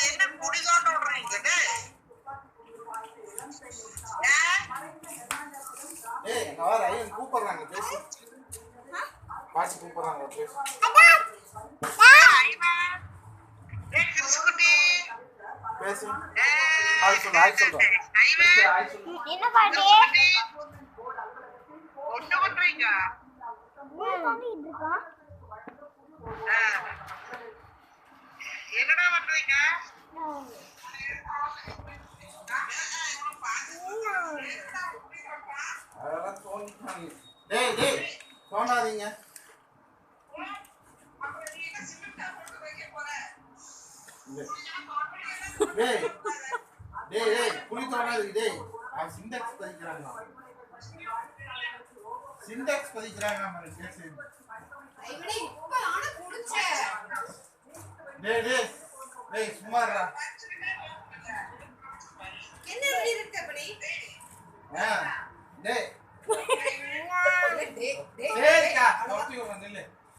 என்ன குடிதோண்ட விடுறீங்க? கூப்பிடுறாங்க பேசு. பாசி கூப்பிடுறாங்க பேசு. பேசு. என்ன பாட்டி? ஒண்ணு பண்றீங்க? என்னடா பண்றீங்க? தோணாதீங்க. புளி தோணாது. சிண்டெக்ஸ் பதிக்கிறாங்க. சிண்டெக்ஸ் பதிக்கிறாங்க. சும்மாடா.